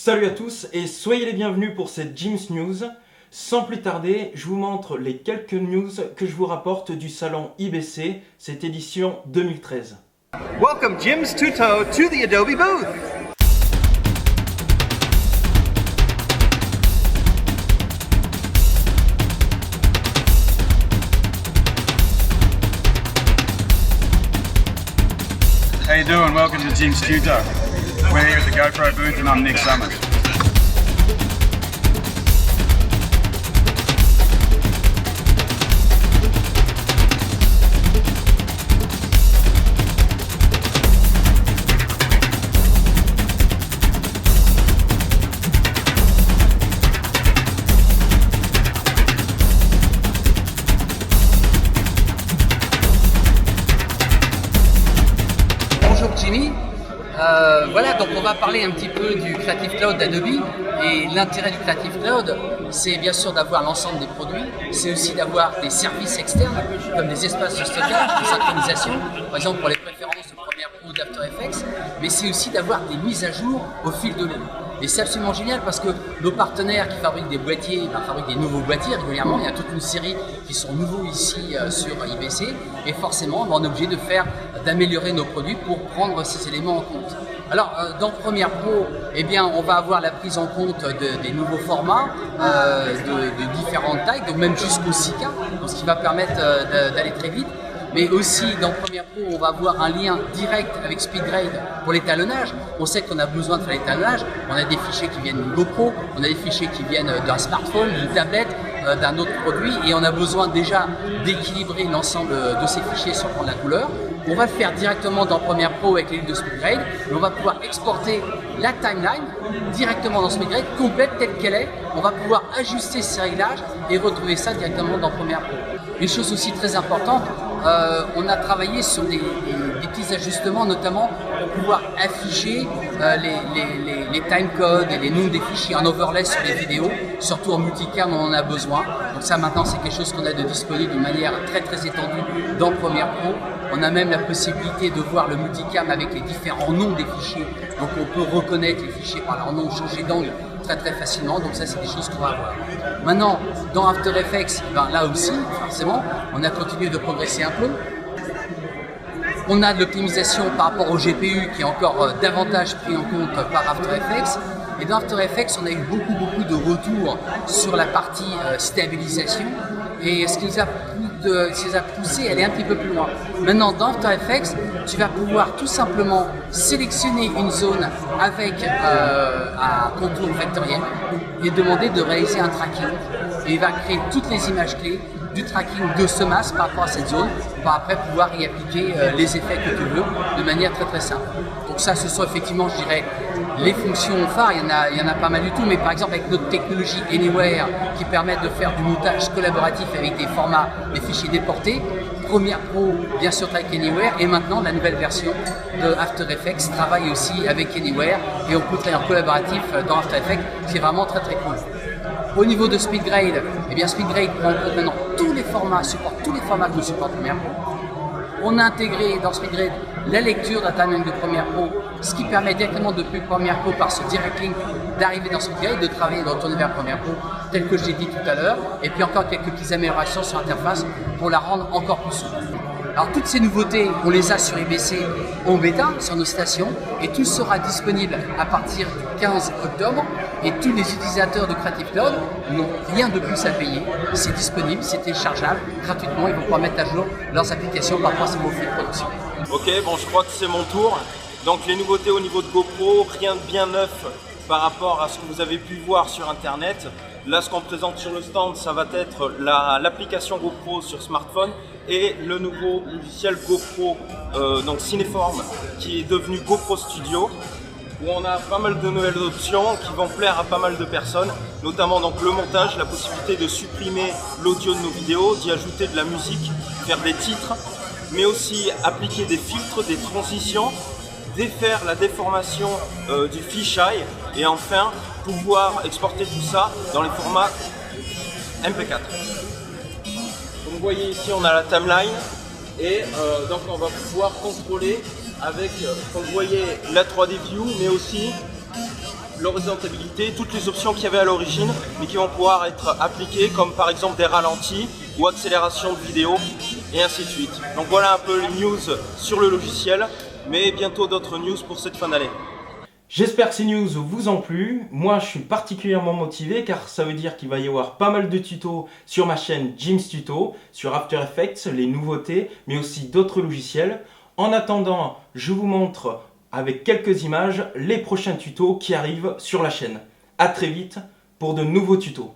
Salut à tous et soyez les bienvenus pour cette Jim's News. Sans plus tarder, je vous montre les quelques news que je vous rapporte du salon IBC, cette édition 2013. Welcome Jim's Tuto to the Adobe booth. How you doing? Welcome to Jim's Tuto. We're here at the GoPro booth and I'm Nick Summers. Bonjour Jimmy, voilà, donc on va parler un petit peu du Creative Cloud d'Adobe. Et l'intérêt du Creative Cloud, c'est bien sûr d'avoir l'ensemble des produits, c'est aussi d'avoir des services externes comme des espaces de stockage, de synchronisation, par exemple pour les préférences de Premiere Pro d'After Effects, mais c'est aussi d'avoir des mises à jour au fil de l'eau. Et c'est absolument génial parce que nos partenaires qui fabriquent des boîtiers, fabriquent des nouveaux boîtiers régulièrement. Il y a toute une série qui sont nouveaux ici sur IBC et forcément on est obligé d'améliorer nos produits pour prendre ces éléments en compte. Alors dans Premiere Pro, eh bien, on va avoir la prise en compte des nouveaux formats de différentes tailles, donc même jusqu'au 6K, donc ce qui va permettre d'aller très vite. Mais aussi dans Premiere Pro, on va avoir un lien direct avec SpeedGrade pour l'étalonnage. On sait qu'on a besoin de faire l'étalonnage. On a des fichiers qui viennent d'une GoPro, on a des fichiers qui viennent d'un smartphone, d'une tablette, d'un autre produit, et on a besoin déjà d'équilibrer l'ensemble de ces fichiers sur le plan de la couleur. On va le faire directement dans Premiere Pro avec l'île de SpeedGrade, et on va pouvoir exporter la timeline directement dans SpeedGrade, complète telle qu'elle est. On va pouvoir ajuster ces réglages et retrouver ça directement dans Premiere Pro. Une chose aussi très importante, on a travaillé sur des petits ajustements, notamment pour pouvoir afficher les timecodes et les noms des fichiers en overlay sur les vidéos, surtout en multicam on en a besoin. Donc ça maintenant c'est quelque chose qu'on a de disponible de manière très étendue dans Premiere Pro. On a même la possibilité de voir le multicam avec les différents noms des fichiers, donc on peut reconnaître les fichiers par leur nom, changer d'angle très facilement, donc ça c'est des choses qu'on va avoir. Maintenant, dans After Effects, là aussi, forcément, on a continué de progresser un peu. On a de l'optimisation par rapport au GPU qui est encore davantage pris en compte par After Effects. Et dans After Effects, on a eu beaucoup de retours sur la partie stabilisation. Et ce qui nous a poussé à aller un petit peu plus loin. Maintenant, dans After Effects, tu vas pouvoir tout simplement sélectionner une zone avec un contour vectoriel et demander de réaliser un tracking. Et il va créer toutes les images clés du tracking de ce masque par rapport à cette zone. On va après pouvoir y appliquer les effets que tu veux de manière très simple. Donc ça, ce sont effectivement, je dirais, les fonctions phares. Il y en a pas mal du tout, mais par exemple avec notre technologie Anywhere qui permet de faire du montage collaboratif avec des formats, des fichiers déportés. Premiere Pro, bien sûr, avec Anywhere, et maintenant la nouvelle version de After Effects travaille aussi avec Anywhere et on peut travailler en collaboratif dans After Effects, ce qui est vraiment très cool. Au niveau de SpeedGrade, eh bien SpeedGrade prend en compte maintenant tous les formats, supporte tous les formats que nous supporte Premiere Pro. On a intégré dans SpeedGrade la lecture de la timeline de Premiere Pro, ce qui permet directement depuis Premiere Pro par ce direct link d'arriver dans SpeedGrade, de travailler, de retourner vers Premiere Pro, tel que je l'ai dit tout à l'heure, et puis encore quelques petites améliorations sur l'interface pour la rendre encore plus souple. Alors toutes ces nouveautés, on les a sur IBC en bêta, sur nos stations, et tout sera disponible à partir du 15 octobre, et tous les utilisateurs de Creative Cloud n'ont rien de plus à payer, c'est disponible, c'est téléchargeable gratuitement, ils vont pouvoir mettre à jour leurs applications par rapport à ces nouveaux flux de production. Ok, bon je crois que c'est mon tour. Donc les nouveautés au niveau de GoPro, rien de bien neuf par rapport à ce que vous avez pu voir sur internet. Là ce qu'on présente sur le stand, ça va être l'application GoPro sur smartphone et le nouveau logiciel GoPro, donc Cineform, qui est devenu GoPro Studio, où on a pas mal de nouvelles options qui vont plaire à pas mal de personnes, notamment donc le montage, la possibilité de supprimer l'audio de nos vidéos, d'y ajouter de la musique, faire des titres, mais aussi appliquer des filtres, des transitions, défaire la déformation du fisheye et enfin pouvoir exporter tout ça dans les formats MP4. Comme vous voyez ici, on a la timeline et donc on va pouvoir contrôler avec, comme vous voyez, la 3D View, mais aussi l'horizontabilité, toutes les options qu'il y avait à l'origine, mais qui vont pouvoir être appliquées, comme par exemple des ralentis ou accélération de vidéo, et ainsi de suite. Donc voilà un peu les news sur le logiciel, mais bientôt d'autres news pour cette fin d'année. J'espère que ces news vous ont plu. Moi, je suis particulièrement motivé car ça veut dire qu'il va y avoir pas mal de tutos sur ma chaîne Jim's Tuto, sur After Effects, les nouveautés, mais aussi d'autres logiciels. En attendant, je vous montre avec quelques images les prochains tutos qui arrivent sur la chaîne. À très vite pour de nouveaux tutos.